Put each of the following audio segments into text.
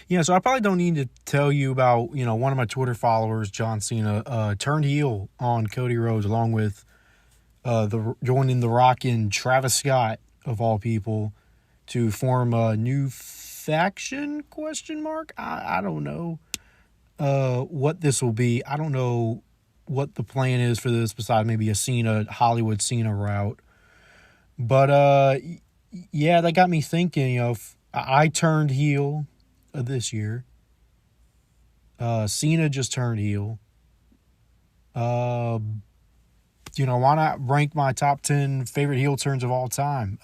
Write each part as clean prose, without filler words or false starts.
Yeah, so I probably don't need to tell you about, one of my Twitter followers, John Cena, turned heel on Cody Rhodes, along with joining The Rock and Travis Scott, of all people, to form a new faction, question mark? I don't know what this will be. I don't know what the plan is for this, besides maybe a Hollywood Cena route. But, yeah, that got me thinking, if I turned heel this year. Cena just turned heel. Uh, why not rank my top 10 favorite heel turns of all time?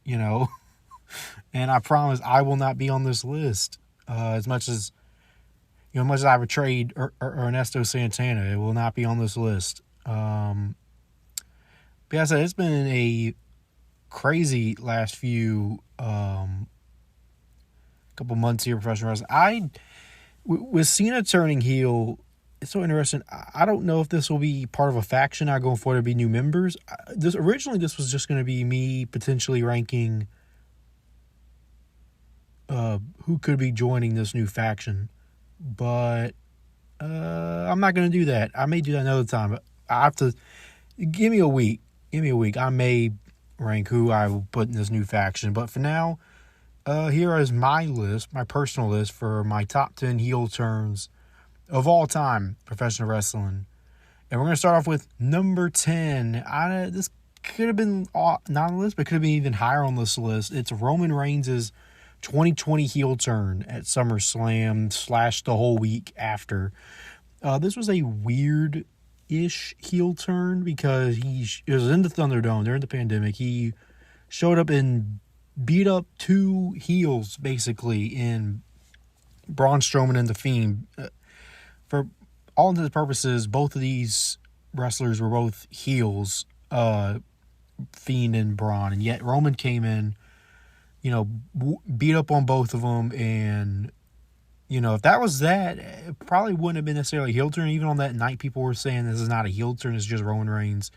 You know, and I promise I will not be on this list. As much as I betrayed Ernesto Santana, it will not be on this list. But yeah, I said, it's been a crazy last few couple months here in professional wrestling. With Cena turning heel, it's so interesting. I don't know if this will be part of a faction now going forward to be new members. Originally this was just going to be me potentially ranking who could be joining this new faction, but I'm not going to do that. I may do that another time, but I have to give me a week. I may rank who I will put in this new faction, but for now, here is my list, my personal list for my top 10 heel turns of all time professional wrestling. And we're going to start off with number 10. This could have been not on the list, but could have been even higher on this list. It's Roman Reigns' 2020 heel turn at SummerSlam / the whole week after. This was a weird-ish heel turn because it was in the Thunderdome during the pandemic. He showed up and beat up two heels, basically, in Braun Strowman and The Fiend. For all intents and purposes, both of these wrestlers were both heels, Fiend and Braun, and yet Roman came in, beat up on both of them, and, if that was that, it probably wouldn't have been necessarily a heel turn. Even on that night, people were saying this is not a heel turn, it's just Roman Reigns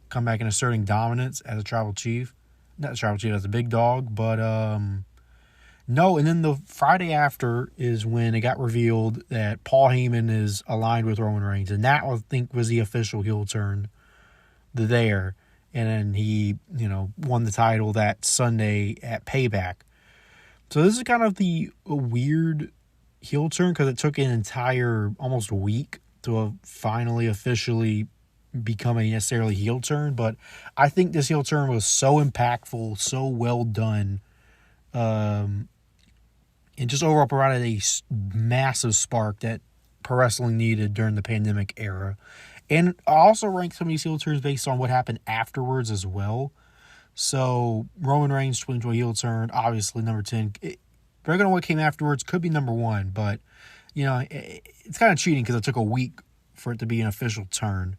come back and asserting dominance as a tribal chief. Not a tribal chief, as a big dog, but, no, and then the Friday after is when it got revealed that Paul Heyman is aligned with Roman Reigns, and that, I think, was the official heel turn there. And then he, won the title that Sunday at Payback. So this is kind of the weird heel turn because it took an entire almost week to finally officially become a necessarily heel turn. But I think this heel turn was so impactful, so well done, and just overall provided a massive spark that pro wrestling needed during the pandemic era. And I also ranked some of these heel turns based on what happened afterwards as well. So Roman Reigns' 2020 heel turn, obviously number 10. Regular what came afterwards could be number 1, but it's kind of cheating because it took a week for it to be an official turn.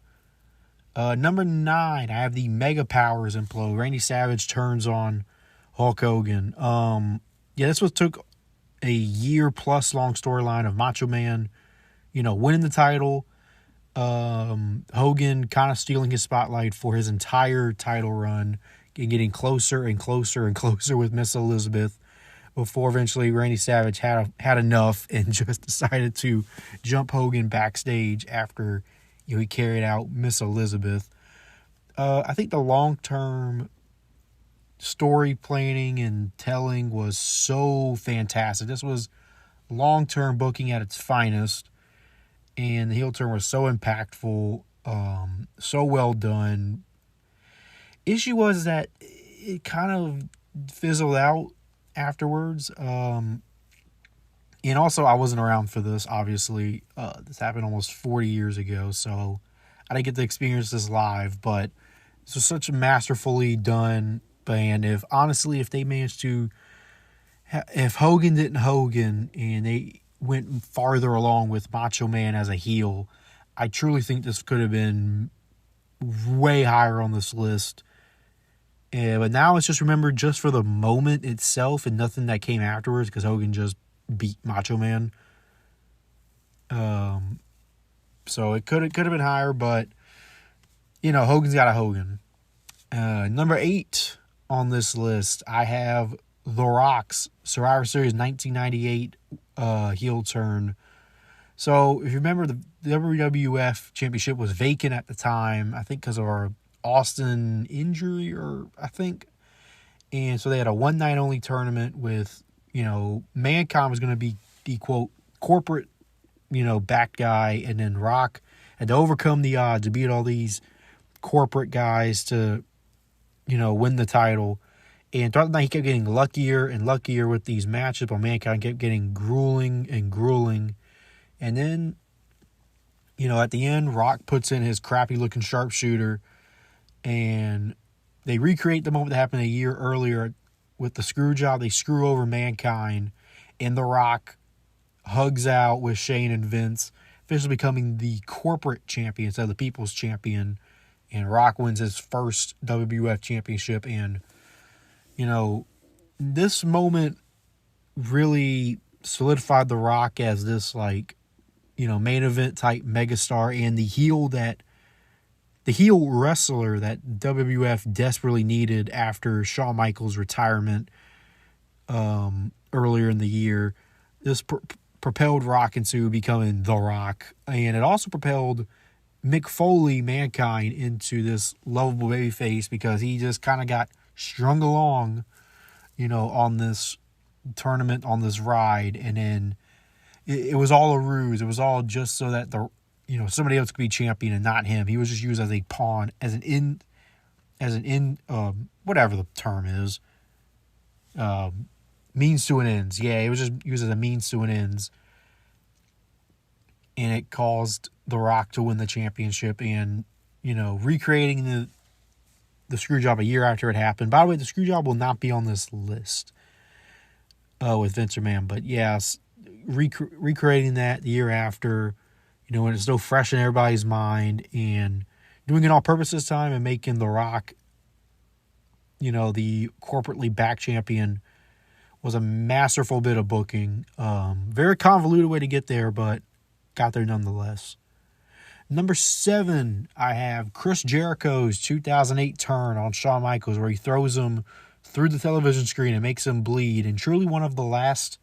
Number 9, I have the Mega Powers implode. Randy Savage turns on Hulk Hogan. This took a year-plus long storyline of Macho Man, winning the title. Hogan kind of stealing his spotlight for his entire title run and getting closer and closer and closer with Miss Elizabeth before eventually Randy Savage had enough and just decided to jump Hogan backstage after he carried out Miss Elizabeth. I think the long-term story planning and telling was so fantastic. This was long-term booking at its finest, and the heel turn was so impactful, so well done. Issue was that it kind of fizzled out afterwards. And also, I wasn't around for this, obviously. This happened almost 40 years ago, so I didn't get to experience this live, but this was such a masterfully done band. If they managed to, if Hogan didn't Hogan and they went farther along with Macho Man as a heel, I truly think this could have been way higher on this list. But now it's just remembered just for the moment itself and nothing that came afterwards because Hogan just beat Macho Man. So it could have been higher, but Hogan's got a Hogan. Number 8 on this list, I have The Rock's Survivor Series 1998 heel turn. So, if you remember, the WWF Championship was vacant at the time, I think because of our Austin injury, and so they had a one-night-only tournament with, Mankind was going to be the, quote, corporate, back guy, and then Rock had to overcome the odds to beat all these corporate guys to, win the title. And throughout the night, he kept getting luckier and luckier with these matches, but Mankind kept getting grueling and grueling. And then, at the end, Rock puts in his crappy-looking sharpshooter, and they recreate the moment that happened a year earlier with the screw job. They screw over Mankind, and The Rock hugs out with Shane and Vince, officially becoming the corporate champion instead of the people's champion. And Rock wins his first WWF championship. And, this moment really solidified The Rock as this, main event type megastar, and the heel wrestler that WWF desperately needed after Shawn Michaels' retirement earlier in the year. This propelled Rock into becoming The Rock, and it also propelled Mick Foley, Mankind, into this lovable babyface because he just kind of got strung along, on this tournament, on this ride, and then it was all a ruse. It was all just so that somebody else could be champion and not him. He was just used as a pawn, whatever the term is, means to an ends. Yeah, it was just used as a means to an ends, and it caused The Rock to win the championship. And recreating the screw job a year after it happened. By the way, the screw job will not be on this list with Vince McMahon, but yes, recreating that the year after. When it's still fresh in everybody's mind, and doing it on purpose this time and making The Rock, the corporately back champion, was a masterful bit of booking. Very convoluted way to get there, but got there nonetheless. Number 7, I have Chris Jericho's 2008 turn on Shawn Michaels, where he throws him through the television screen and makes him bleed. And truly one of the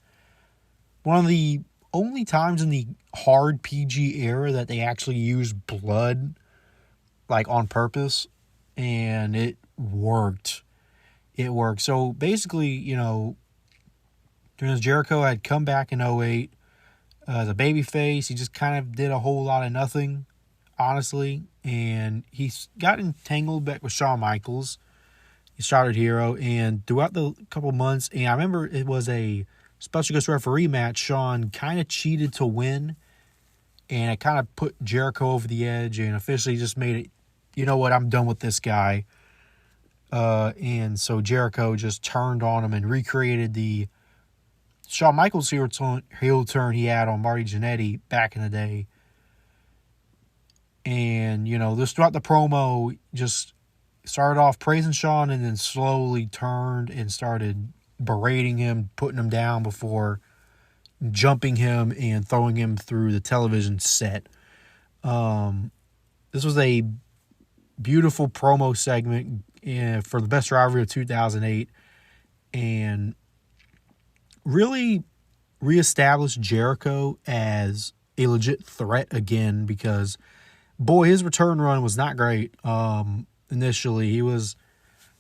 only times in the hard PG era that they actually used blood, on purpose, and it worked. It worked. So basically, during this, Jericho had come back in 2008 as a babyface. He just kind of did a whole lot of nothing, honestly, and he got entangled back with Shawn Michaels. He started hero, and throughout the couple months, and I remember it was a special guest referee match, Shawn kind of cheated to win, and it kind of put Jericho over the edge and officially just made it, I'm done with this guy. And so Jericho just turned on him and recreated the Shawn Michaels heel turn he had on Marty Jannetty back in the day. And, this throughout the promo just started off praising Shawn and then slowly turned and started berating him, putting him down before jumping him and throwing him through the television set. This was a beautiful promo segment for the best rivalry of 2008, and really reestablished Jericho as a legit threat again, because boy, his return run was not great. Initially, he was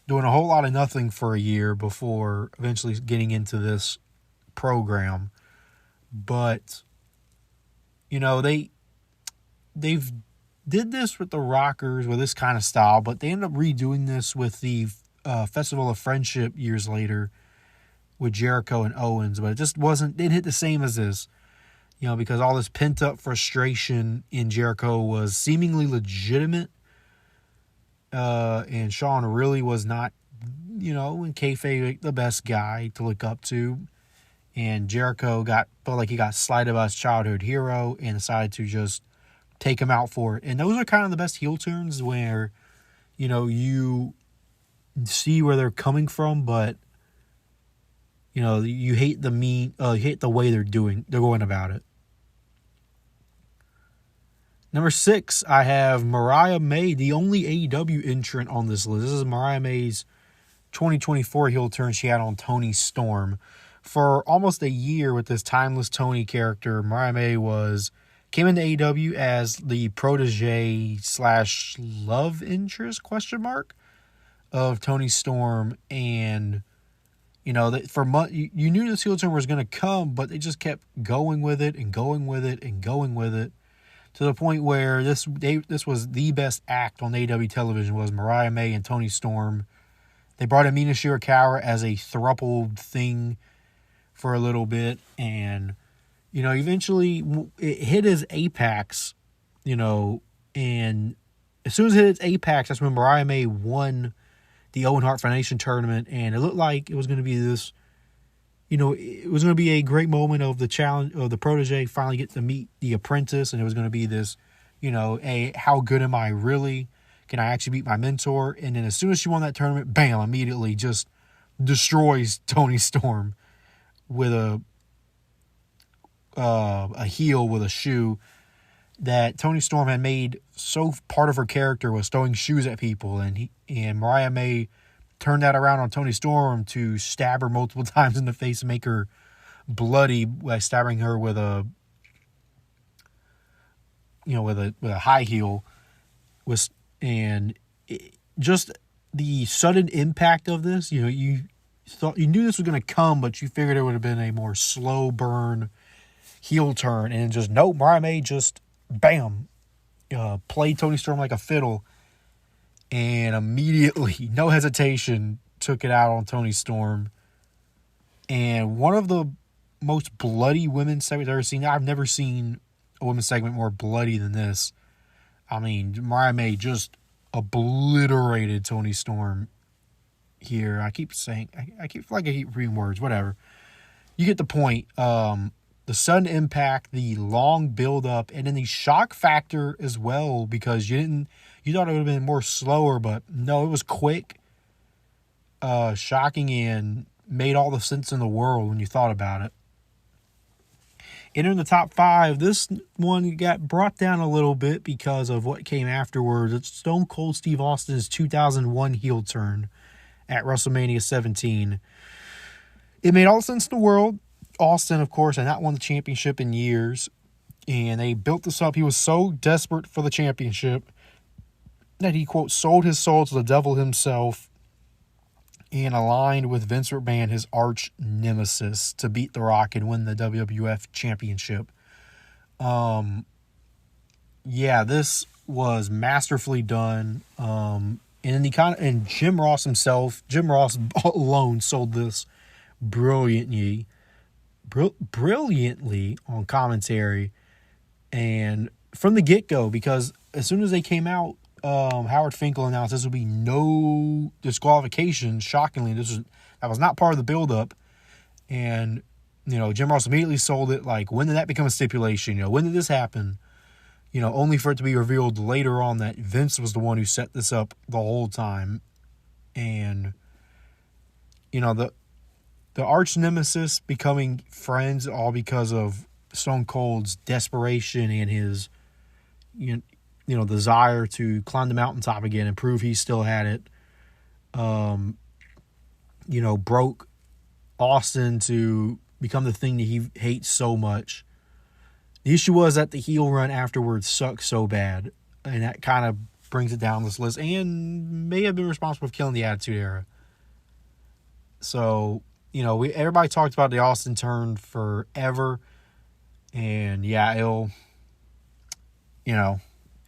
doing a whole lot of nothing for a year before eventually getting into this program. But, they've did this with the Rockers with this kind of style, but they ended up redoing this with the Festival of Friendship years later with Jericho and Owens, but it just didn't hit the same as this, because all this pent-up frustration in Jericho was seemingly legitimate. And Shawn really was not, in kayfabe, the best guy to look up to. And Jericho felt like he got slighted by his childhood hero and decided to just take him out for it. And those are kind of the best heel turns where, you see where they're coming from, but, you hate you hate the way they're going about it. Number 6, I have Mariah May, the only AEW entrant on this list. This is Mariah May's 2024 heel turn she had on Toni Storm. For almost a year with this timeless Toni character, Mariah May came into AEW as the protege / love interest of Toni Storm, and for months you knew this heel turn was going to come, but they just kept going with it and going with it and going with it to the point where this was the best act on AEW television was Mariah May and Toni Storm. They brought in Mina Shirakawa as a throuple thing for a little bit, and eventually it hit its apex, and as soon as it hit its apex, that's when Mariah May won the Owen Hart Foundation tournament, and it looked like it was going to be this, it was going to be a great moment of the challenge of the protege finally get to meet the apprentice, and it was going to be this, how good am I really? Can I actually beat my mentor? And then as soon as she won that tournament, bam, immediately just destroys Toni Storm with a heel with a shoe that Toni Storm had made so part of her character was throwing shoes at people, and Mariah May turned that around on Toni Storm to stab her multiple times in the face and make her bloody by stabbing her with a high heel. Just the sudden impact of this, you knew this was going to come, but you figured it would have been a more slow burn heel turn, and just nope, Mariah May just bam, played Toni Storm like a fiddle, and immediately, no hesitation, took it out on Toni Storm. And one of the most bloody women's segments I've ever seen. I've never seen a women's segment more bloody than this. I mean, Mariah May just obliterated Toni Storm here. I keep reading words, whatever. You get the point. The sudden impact, the long build-up, and then the shock factor as well, because you thought it would have been more slower, but no, it was quick, shocking, and made all the sense in the world when you thought about it. Entering the top 5, this one got brought down a little bit because of what came afterwards. It's Stone Cold Steve Austin's 2001 heel turn at WrestleMania 17. It made all the sense in the world. Austin, of course, had not won the championship in years, and they built this up. He was so desperate for the championship that he, quote, sold his soul to the devil himself and aligned with Vince McMahon, his arch nemesis, to beat The Rock and win the WWF championship. This was masterfully done. And Jim Ross himself, alone sold this brilliantly on commentary and from the get-go, because as soon as they came out, Howard Finkel announced this would be no disqualification. Shockingly, that was not part of the build-up, and Jim Ross immediately sold it like, when did that become a stipulation? When did this happen? Only for it to be revealed later on that Vince was the one who set this up the whole time, and the arch nemesis becoming friends all because of Stone Cold's desperation and his, desire to climb the mountaintop again and prove he still had it. Broke Austin to become the thing that he hates so much. The issue was that the heel run afterwards sucked so bad, and that kind of brings it down this list and may have been responsible for killing the Attitude Era. So, everybody talked about the Austin turn forever, and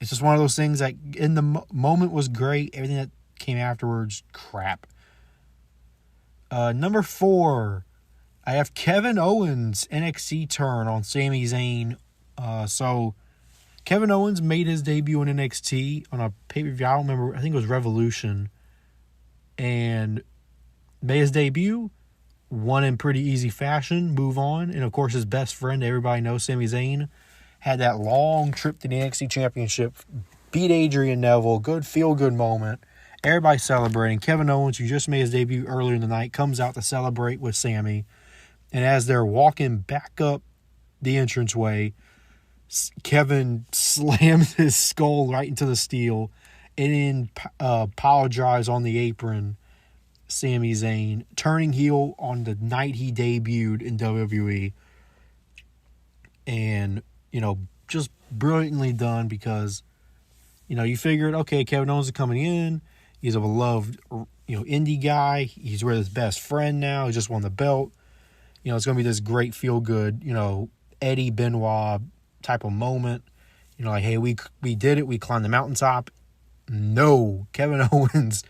it's just one of those things that in the moment was great. Everything that came afterwards, crap. Number 4, I have Kevin Owens' NXT turn on Sami Zayn. So Kevin Owens made his debut in NXT on a pay-per-view. I don't remember. I think it was Revolution. And made his debut, won in pretty easy fashion, move on. And, of course, his best friend, everybody knows, Sami Zayn, had that long trip to the NXT Championship, beat Adrian Neville, good feel-good moment. Everybody celebrating. Kevin Owens, who just made his debut earlier in the night, comes out to celebrate with Sami. And as they're walking back up the entranceway, Kevin slams his skull right into the steel and then apologizes on the apron, Sami Zayn, turning heel on the night he debuted in WWE. And, just brilliantly done because, you figured, okay, Kevin Owens is coming in. He's a beloved, indie guy. He's with his best friend now. He just won the belt. It's going to be this great feel-good, Eddie Benoit type of moment. Like, hey, we did it. We climbed the mountaintop. No, Kevin Owens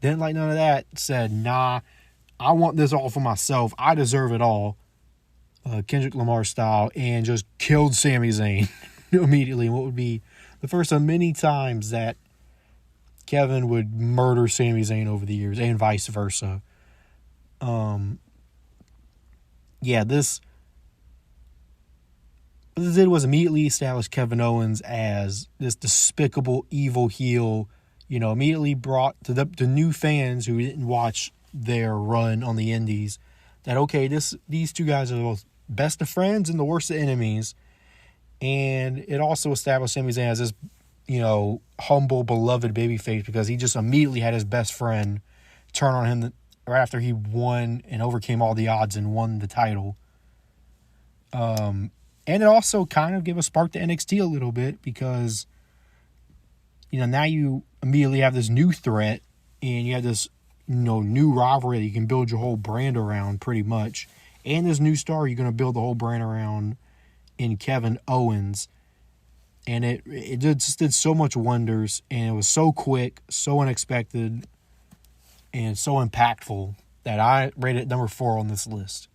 didn't like none of that. Said, nah, I want this all for myself. I deserve it all. Kendrick Lamar style, and just killed Sami Zayn immediately. What would be the first of many times that Kevin would murder Sami Zayn over the years, and vice versa. This what this did was immediately establish Kevin Owens as this despicable, evil heel. Immediately brought to the new fans who didn't watch their run on the Indies that, okay, these two guys are the both best of friends and the worst of enemies. And it also established Sami Zayn as this, humble, beloved babyface because he just immediately had his best friend turn on him right after he won and overcame all the odds and won the title. And it also kind of gave a spark to NXT a little bit because, now you immediately have this new threat and you have this, new rivalry that you can build your whole brand around pretty much. And this new star you're going to build the whole brand around in Kevin Owens. And it just did so much wonders. And it was so quick, so unexpected, and so impactful that I rated it number 4 on this list.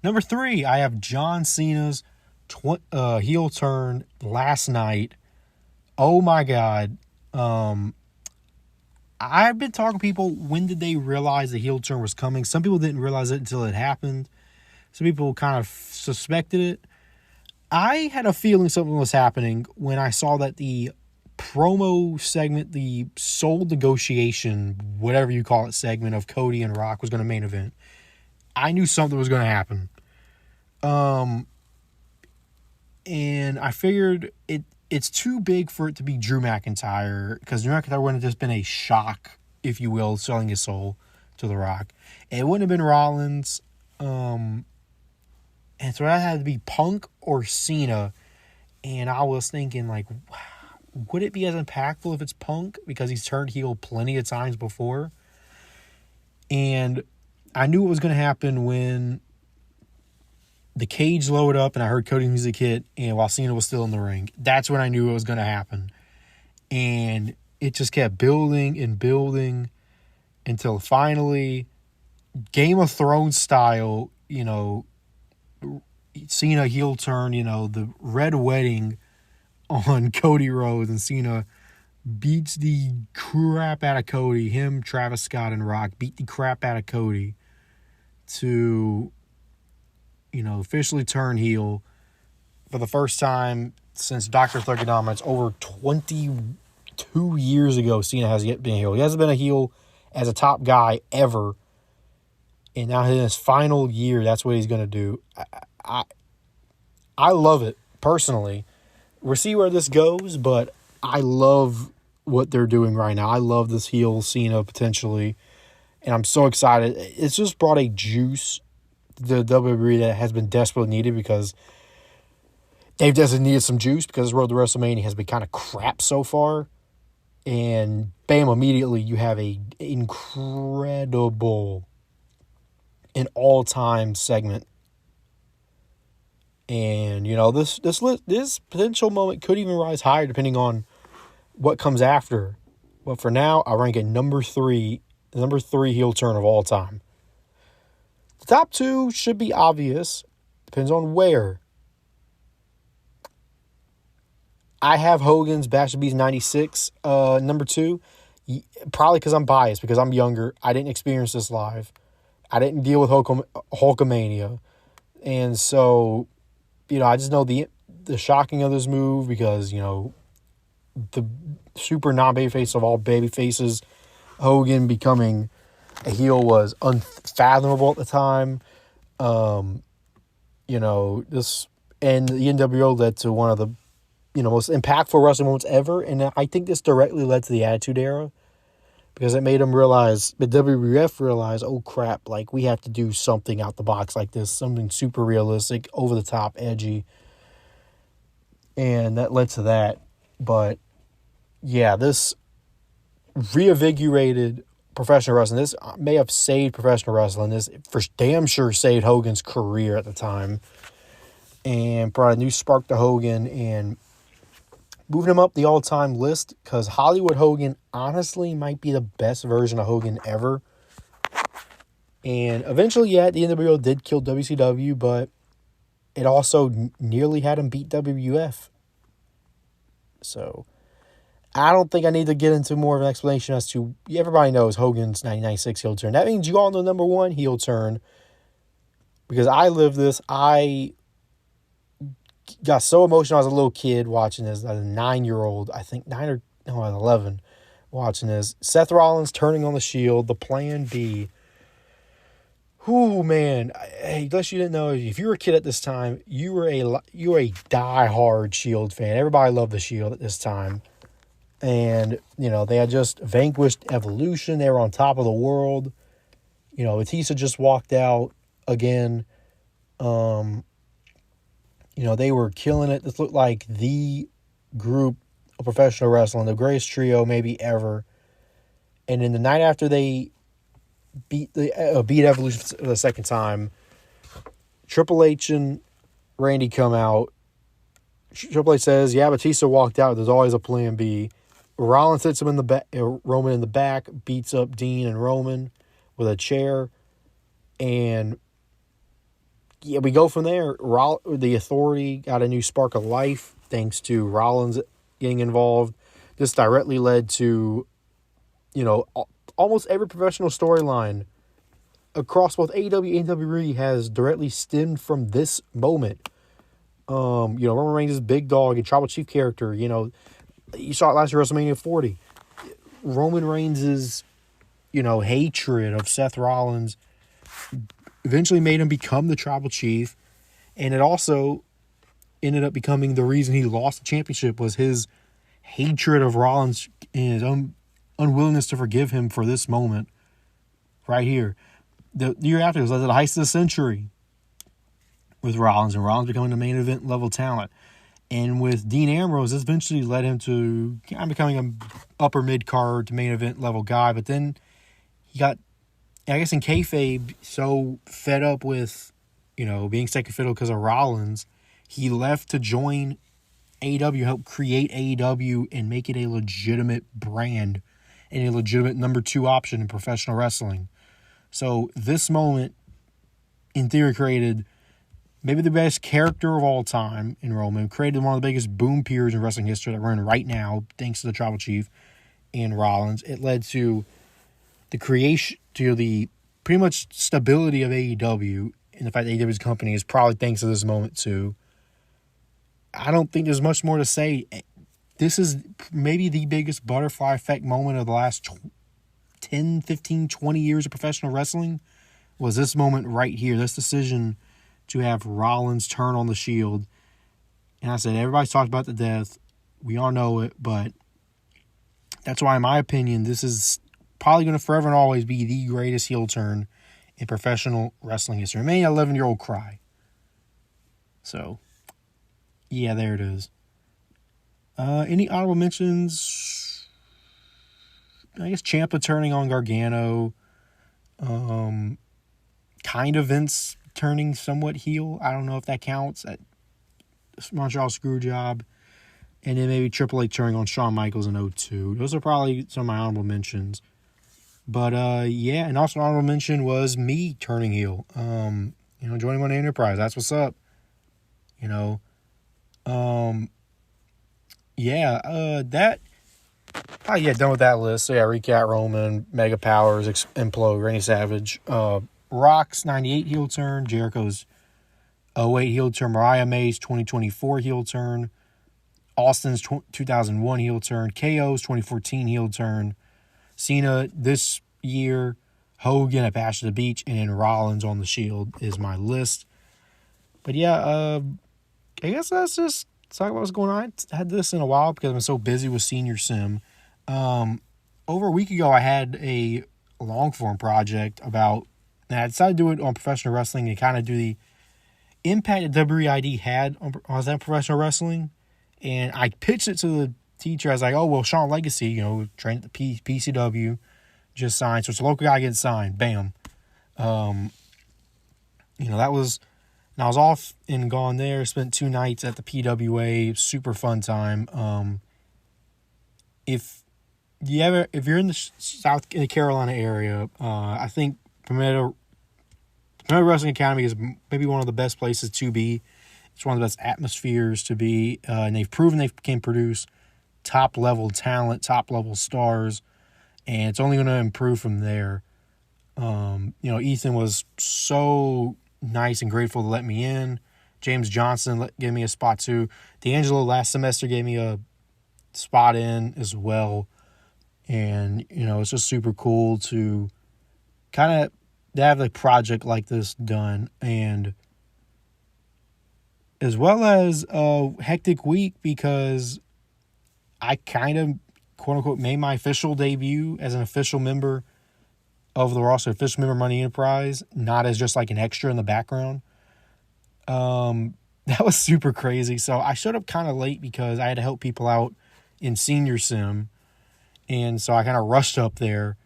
Number 3, I have John Cena's heel turn last night. Oh my God. I've been talking to people, when did they realize the heel turn was coming? Some people didn't realize it until it happened. Some people kind of suspected it. I had a feeling something was happening when I saw that the promo segment, the soul negotiation, whatever you call it, segment of Cody and Rock was going to main event. I knew something was going to happen. And I figured it's too big for it to be Drew McIntyre, because Drew McIntyre wouldn't have just been a shock, if you will, selling his soul to The Rock. It wouldn't have been Rollins. And so that had to be Punk or Cena. And I was thinking, like, would it be as impactful if it's Punk? Because he's turned heel plenty of times before. And I knew it was going to happen when the cage lowered up and I heard Cody's music hit, and while Cena was still in the ring. That's when I knew it was going to happen. And it just kept building and building until finally, Game of Thrones style, Cena heel turn, the Red Wedding on Cody Rhodes, and Cena beats the crap out of Cody. Him, Travis Scott, and Rock beat the crap out of Cody to, officially turn heel for the first time since Dr. Thuganomics over 22 years ago. Cena has yet been a heel. He hasn't been a heel as a top guy ever. And now in his final year, that's what he's going to do. I love it, personally. We'll see where this goes, but I love what they're doing right now. I love this heel Cena potentially. And I'm so excited. It's just brought a juice to the WWE that has been desperately needed, because they've just needed some juice because this road to WrestleMania has been kind of crap so far. And bam, immediately you have a incredible, an all-time segment. And, this potential moment could even rise higher depending on what comes after. But for now, I rank it number 3 heel turn of all time. The top 2 should be obvious. Depends on where. I have Hogan's Bash of the Beast 96, number 2. Probably because I'm biased, because I'm younger. I didn't experience this live. I didn't deal with Hulkamania. And so, I just know the shocking of this move because, the super non-babyface of all babyfaces, Hogan becoming a heel was unfathomable at the time. This and the NWO led to one of the, most impactful wrestling moments ever. And I think this directly led to the Attitude Era. because it made them realize, the WWF realized, oh crap, like we have to do something out the box like this, something super realistic, over the top, edgy, and that led to that. But yeah, this reinvigorated professional wrestling. This may have saved professional wrestling. This for damn sure saved Hogan's career at the time, and brought a new spark to Hogan and moving him up the all-time list, because Hollywood Hogan honestly might be the best version of Hogan ever. And eventually, yeah, the NWO did kill WCW, but it also nearly had him beat WWF. So I don't think I need to get into more of an explanation as to, everybody knows Hogan's 1996 heel turn. That means you all know number one heel turn, because I lived this. I got so emotional as a little kid watching this, as a 9-year-old, I think 11, watching this. Seth Rollins turning on the Shield, the Plan B. Whoo, man! Hey, unless you didn't know, if you were a kid at this time, you were a diehard Shield fan. Everybody loved the Shield at this time, and they had just vanquished Evolution. They were on top of the world. Batista just walked out again. They were killing it. This looked like the group of professional wrestling, the greatest trio maybe ever. And in the night after they beat Evolution for the second time, Triple H and Randy come out. Triple H says, yeah, Batista walked out. There's always a plan B. Rollins hits him in the back, Roman in the back, beats up Dean and Roman with a chair. And yeah, we go from there. The Authority got a new spark of life thanks to Rollins getting involved. This directly led to, almost every professional storyline across both AEW and WWE has directly stemmed from this moment. Roman Reigns' big dog and Tribal Chief character, you saw it last year, WrestleMania 40. Roman Reigns' hatred of Seth Rollins eventually made him become the Tribal Chief, and it also ended up becoming the reason he lost the championship, was his hatred of Rollins and his unwillingness to forgive him for this moment right here. The year after, it was like the heist of the century with Rollins, and Rollins becoming the main event level talent. And with Dean Ambrose, this eventually led him to becoming an upper mid-card to main event level guy, but then he got, I guess in kayfabe, so fed up with, being second fiddle because of Rollins, he left to join AEW, help create AEW and make it a legitimate brand and a legitimate number 2 option in professional wrestling. So this moment, in theory, created maybe the best character of all time in Roman, created one of the biggest boom periods in wrestling history that we're in right now, thanks to the Tribal Chief and Rollins. It led to the creation, to the pretty much stability of AEW, and the fact that AEW's company is probably thanks to this moment too. I don't think there's much more to say. This is maybe the biggest butterfly effect moment of the last 10, 15, 20 years of professional wrestling, was this moment right here, this decision to have Rollins turn on the Shield. And I said, everybody's talked about the death. We all know it, but that's why, in my opinion, this is probably going to forever and always be the greatest heel turn in professional wrestling history. It made an 11-year-old cry. So, yeah, there it is. Any honorable mentions? I guess Ciampa turning on Gargano. Kind of Vince turning somewhat heel. I don't know if that counts. At Montreal Screwjob. And then maybe Triple H turning on Shawn Michaels in 2002. Those are probably some of my honorable mentions. But, yeah, and also an honorable mention was me turning heel. Joining Money Enterprise. That's what's up. That... Oh, yeah, done with that list. So, yeah, recap Roman, Mega Powers, Implode, Randy Savage. Rock's 98 heel turn. Jericho's 08 heel turn. Mariah May's 2024 heel turn. Austin's 2001 heel turn. KO's 2014 heel turn. Cena this year. Hogan at Bash at the Beach. And then Rollins on the Shield is my list. But yeah, I guess that's just talk about what's going on. I had this in a while because I've been so busy with Senior Sim. over a week ago, I had a long form project about, and I decided to do it on professional wrestling and kind of do the impact that WID had on that professional wrestling. And I pitched it to the teacher. I was like, oh, well, Sean Legacy, trained at the PCW, just signed. So it's a local guy getting signed. Bam. That was, and I was off and gone there. Spent 2 nights at the PWA. Super fun time. If you're in the South Carolina area, I think Palmetto Wrestling Academy is maybe one of the best places to be. It's one of the best atmospheres to be, and they've proven they can produce top-level talent, top-level stars, and it's only going to improve from there. Ethan was so nice and grateful to let me in. James Johnson gave me a spot too. D'Angelo last semester gave me a spot in as well. And, it's just super cool to kind of have a project like this done. And as well as a hectic week because I kind of, quote unquote, made my official debut as an official member of the roster, official member of Money Enterprise, not as just like an extra in the background. That was super crazy. So I showed up kind of late because I had to help people out in senior sim. And so I kind of rushed up there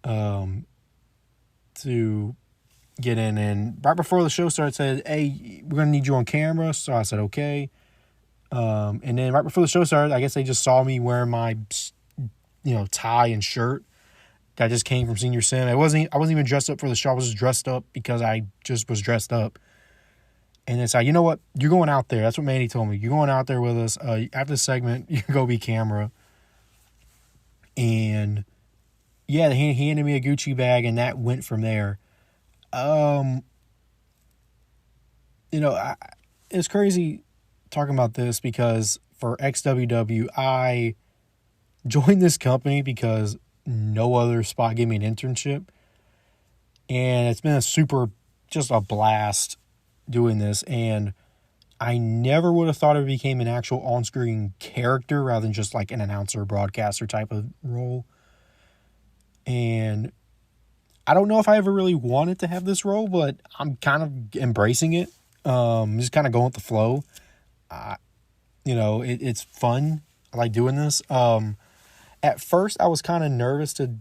to get in. And right before the show started, said, hey, we're going to need you on camera. So I said, okay. And then right before the show started, I guess they just saw me wearing my, tie and shirt that just came from senior sim. I wasn't even dressed up for the show. I was just dressed up because I just was dressed up. And it's like, you know what? You're going out there. That's what Manny told me. You're going out there with us. After the segment, you can go be camera. And yeah, he handed me a Gucci bag, and that went from there. It's crazy talking about this because for XWW, I joined this company because no other spot gave me an internship. And it's been just a blast doing this. And I never would have thought it became an actual on-screen character rather than just like an announcer, broadcaster type of role. And I don't know if I ever really wanted to have this role, but I'm kind of embracing it. Just kind of going with the flow. It's fun. I like doing this. At first, I was kind of nervous to,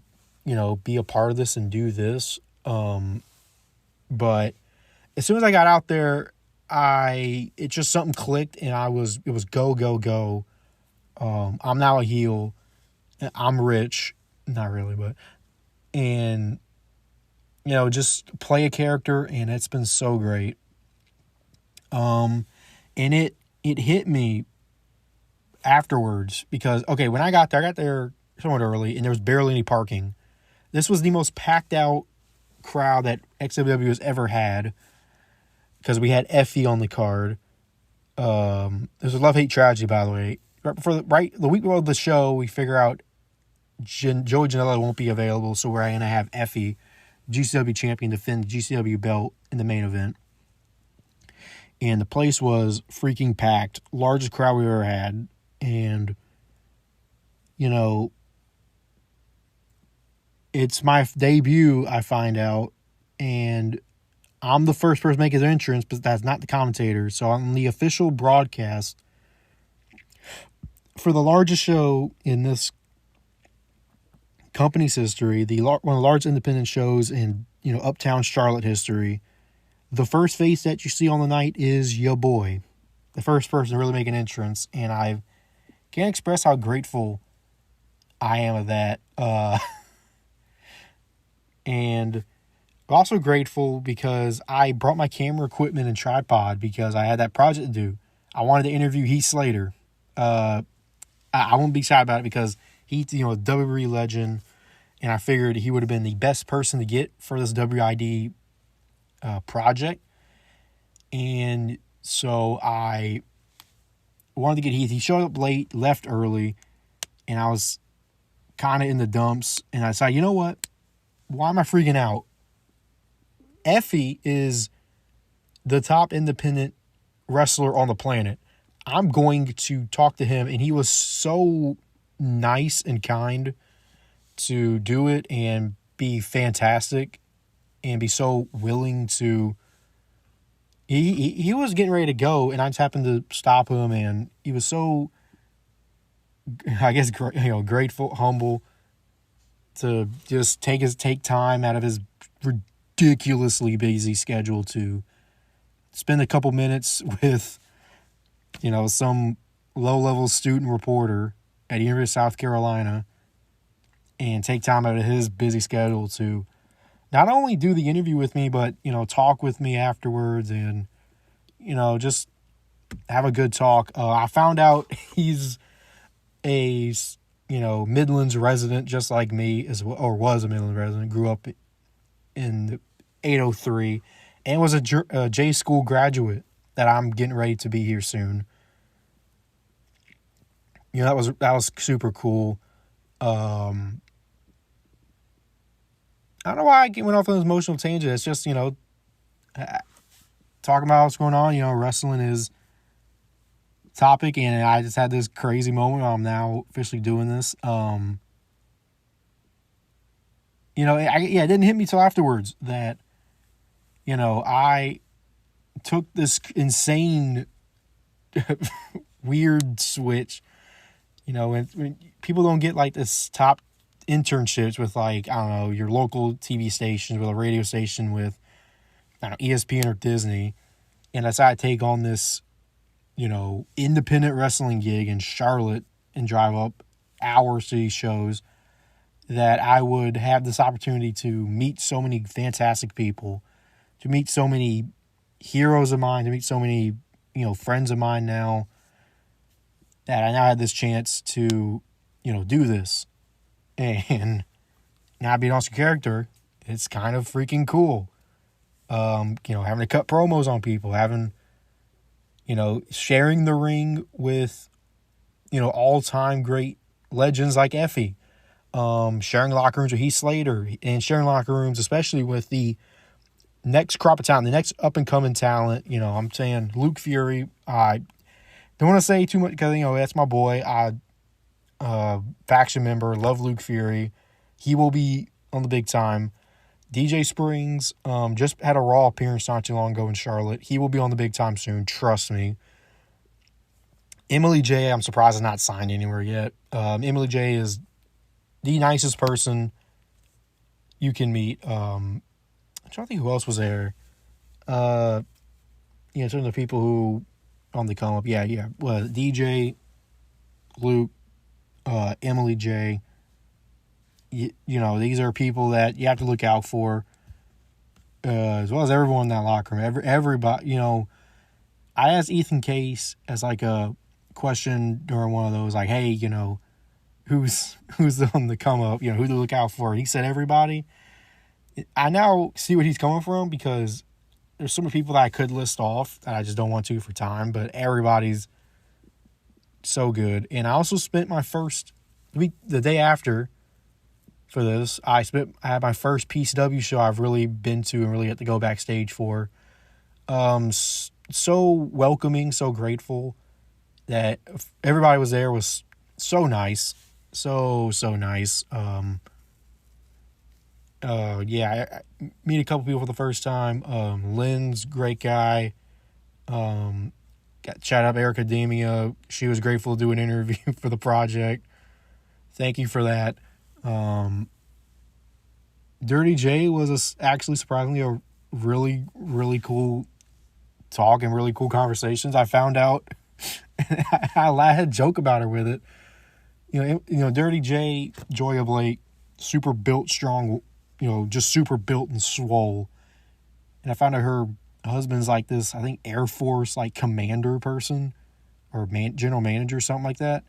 be a part of this and do this. But as soon as I got out there, it just something clicked, and it was go, go, go. I'm now a heel. I'm rich. Not really, but, and, just play a character, and it's been so great. And it hit me afterwards because, okay, when I got there somewhat early, and there was barely any parking. This was the most packed out crowd that XWW has ever had because we had Effie on the card. This was a love-hate tragedy, by the way. The week before the show, we figure out Joey Janela won't be available, so we're going to have Effie, GCW champion, defend the GCW belt in the main event. And the place was freaking packed. Largest crowd we ever had. And, it's my debut, I find out. And I'm the first person making their entrance, but that's not the commentator. So I'm the official broadcast for the largest show in this company's history, one of the largest independent shows in, uptown Charlotte history. The first face that you see on the night is your boy, the first person to really make an entrance, and I can't express how grateful I am of that. And I'm also grateful because I brought my camera equipment and tripod because I had that project to do. I wanted to interview Heath Slater. I won't be shy about it because he's, a WWE legend, and I figured he would have been the best person to get for this WID project. And so I wanted to get Heath. He showed up late, left early, and I was kind of in the dumps. And I decided, you know what? Why am I freaking out? Effie is the top independent wrestler on the planet. I'm going to talk to him. And he was so nice and kind. to do it and be fantastic and be so willing to. He was getting ready to go, and I just happened to stop him, and he was so, I guess, grateful, humble, to just take time out of his ridiculously busy schedule to spend a couple minutes with, some low-level student reporter at the University of South Carolina, and take time out of his busy schedule to not only do the interview with me, but, talk with me afterwards and, just have a good talk. I found out he's a, Midlands resident just like me, as well, or was a Midlands resident, grew up in the 803, and was a J school graduate that I'm getting ready to be here soon. That was super cool. I don't know why I went off on this emotional tangent. It's just, talking about what's going on. Wrestling is topic, and I just had this crazy moment where I'm now officially doing this. It didn't hit me till afterwards that, I took this insane, weird switch. When people don't get like this top internships with, like, I don't know, your local TV stations, with a radio station, with, I don't know, ESPN or Disney, and I decided to take on this, independent wrestling gig in Charlotte and drive up hours to these shows, that I would have this opportunity to meet so many fantastic people, to meet so many heroes of mine, to meet so many, friends of mine now, that I now had this chance to, do this. And now being an awesome character, it's kind of freaking cool. Having to cut promos on people, sharing the ring with, all-time great legends like Effie. Sharing locker rooms with Heath Slater, and sharing locker rooms, especially with the next crop of talent, the next up-and-coming talent. I'm saying Luke Fury. I don't want to say too much because, that's my boy. Faction member, love Luke Fury. He will be on the big time. DJ Springs just had a Raw appearance not too long ago in Charlotte. He will be on the big time soon, trust me. Emily J, I'm surprised is not signed anywhere yet. Emily J is the nicest person you can meet. I'm trying to think who else was there. In terms of people who on the come up, well, DJ, Luke, Emily J. These are people that you have to look out for, as well as everyone in that locker room. Everybody, I asked Ethan Case as like a question during one of those, like, hey, who's on the come up, who to look out for. And he said everybody. I now see what he's coming from, because there's so many people that I could list off that I just don't want to for time, but everybody's so good. And I also spent my first week, the day after for this, I had my first PCW show I've really been to and really had to go backstage for. So welcoming, so grateful that everybody was there, was so nice. So nice. I meet a couple people for the first time. Lynn's great guy. Got shout out Eric Academia. She was grateful to do an interview for the project. Thank you for that. Dirty J was actually surprisingly a really, really cool talk and really cool conversations. I found out, I had a joke about her with it. Dirty J, Joya Blake, super built, strong, just super built and swole. And I found out her husband's like this, I think, Air Force, like, commander person, or general manager, something like that.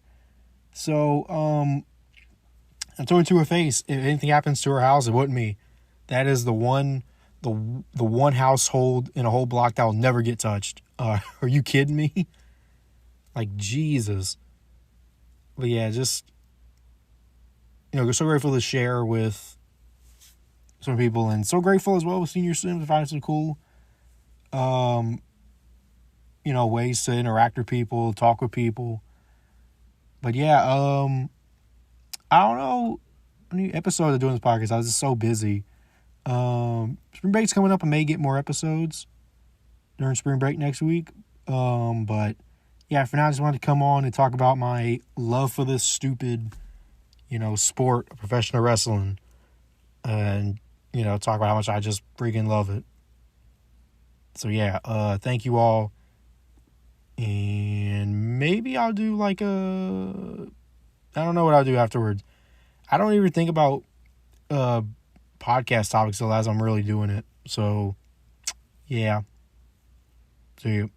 So, I told her to her face, if anything happens to her house, it wasn't me. That is the one household in a whole block that will never get touched. Are you kidding me? Like, Jesus. But yeah, just, so grateful to share with some people, and so grateful as well with senior students to find some cool, ways to interact with people, talk with people. But yeah, I don't know new episode of doing this podcast. I was just so busy. Spring break's coming up. I may get more episodes during spring break next week. But yeah, for now, I just wanted to come on and talk about my love for this stupid, sport, professional wrestling, and talk about how much I just freaking love it. So yeah, thank you all, and maybe I'll do like I don't know what I'll do afterwards. I don't even think about podcast topics until as I'm really doing it. So yeah, see you.